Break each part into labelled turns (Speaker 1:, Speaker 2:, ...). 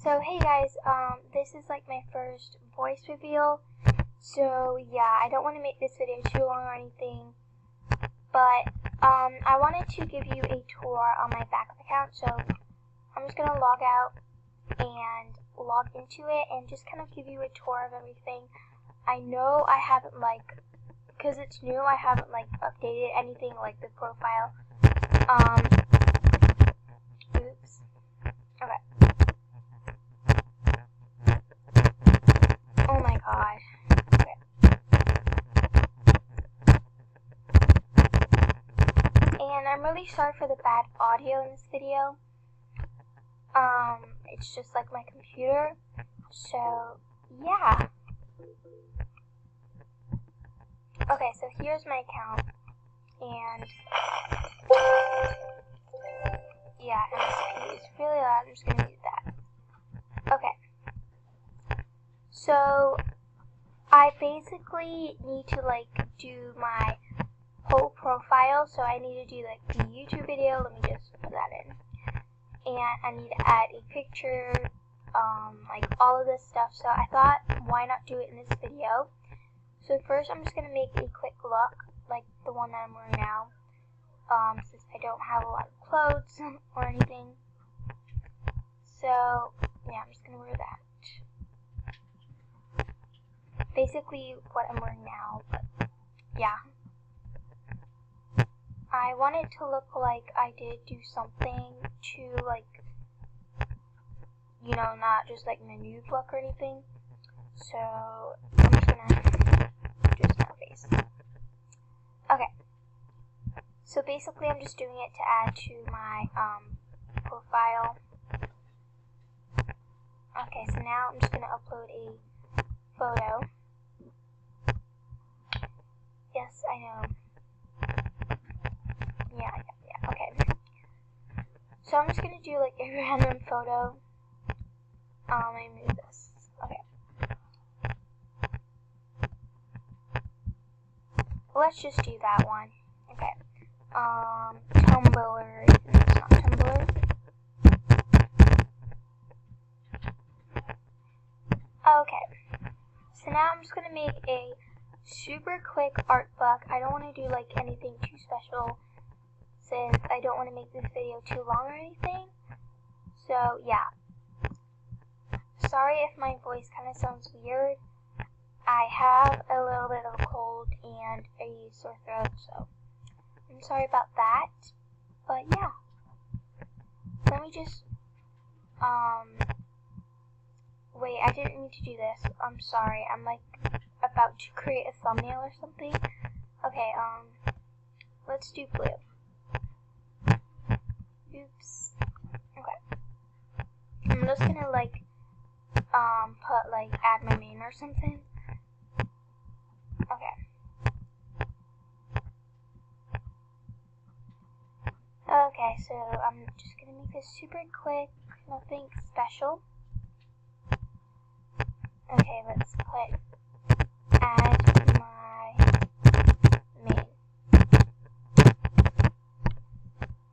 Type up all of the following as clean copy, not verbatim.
Speaker 1: So hey guys, this is like my first voice reveal, so yeah, I don't want to make this video too long or anything, but I wanted to give you a tour on my backup account, so I'm just gonna log out and log into it and just kind of give you a tour of everything. I know I haven't because it's new, I haven't updated anything like the profile. Oops. Okay. Oh my god. Okay. And I'm really sorry for the bad audio in this video. It's just like my computer. So, yeah. Okay, so here's my account. And yeah, MSP is really loud. I'm just gonna mute that. Okay. So I basically need to do my whole profile. So I need to do the YouTube video. Let me just put that in. And I need to add a picture, all of this stuff. So I thought, why not do it in this video? So first I'm just gonna make a quick look, like the one that I'm wearing now. Since I don't have a lot of clothes or anything. So yeah, I'm just gonna wear that. Basically what I'm wearing now, but yeah. I want it to look like I did do something to not just in a nude look or anything. So I'm just gonna do a small face. Okay. So basically I'm just doing it to add to my profile. Okay, so now I'm just gonna upload a photo. Yes, I know. Yeah, okay. So I'm just gonna do a random photo. Let me move this. Okay. Let's just do that one. Okay. Tumblr. It's not Tumblr. Okay. So now I'm just gonna make a super quick art book. I don't want to do anything too special since I don't want to make this video too long or anything. So yeah. Sorry if my voice kind of sounds weird. I have a little bit of a cold and a sore throat, so I'm sorry about that. But yeah. Let me just wait, I didn't mean to do this. I'm sorry. I'm about to create a thumbnail or something. Okay, let's do blue. Oops. Okay. I'm just gonna put add my main or something. Okay. Okay, so I'm just gonna make this super quick, nothing special. Okay, let's put add my main.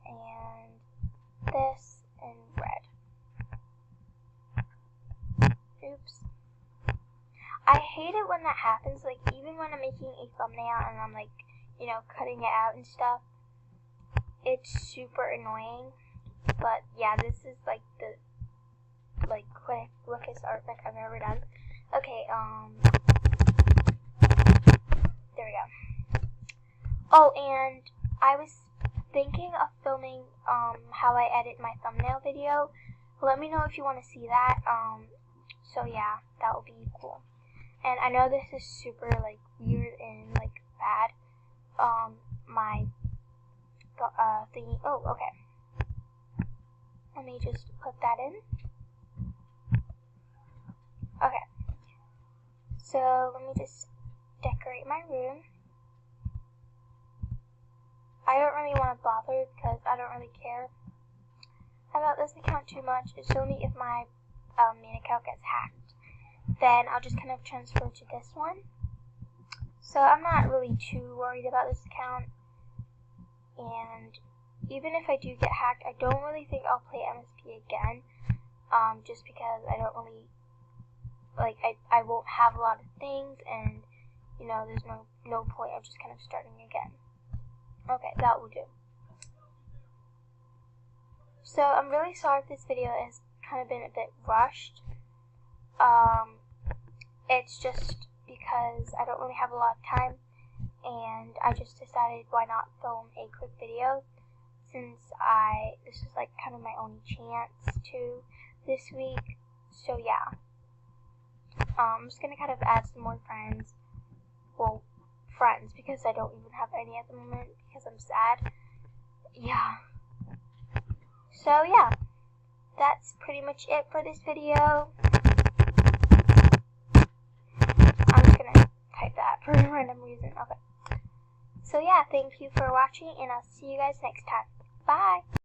Speaker 1: And this in red. Oops. I hate it when that happens, even when I'm making a thumbnail and I'm cutting it out and stuff. It's super annoying. But yeah, this is the quickest art I've ever done. Okay, there we go. Oh, and I was thinking of filming how I edit my thumbnail video. Let me know if you want to see that. So yeah, that would be cool. And I know this is super weird and bad. My thingy. Oh, okay. Let me just put that in. Okay. So let me just decorate my room. I don't really want to bother because I don't really care about this account too much. It's only if my main account gets hacked, then I'll just kind of transfer to this one. So I'm not really too worried about this account. And even if I do get hacked, I don't really think I'll play MSP again. just because I don't really, like, I won't have a lot of things, and, you know, there's no point of just kind of starting again. Okay, that will do. So, I'm really sorry if this video has kind of been a bit rushed. It's just because I don't really have a lot of time, and I just decided why not film a quick video, since this is like kind of my only chance to this week. So yeah, I'm just gonna kind of add some more friends. Well, friends, because I don't even have any at the moment because I'm sad. Yeah. So yeah, that's pretty much it for this video. I'm just gonna type that for a random reason. Okay. So yeah, thank you for watching, and I'll see you guys next time. Bye!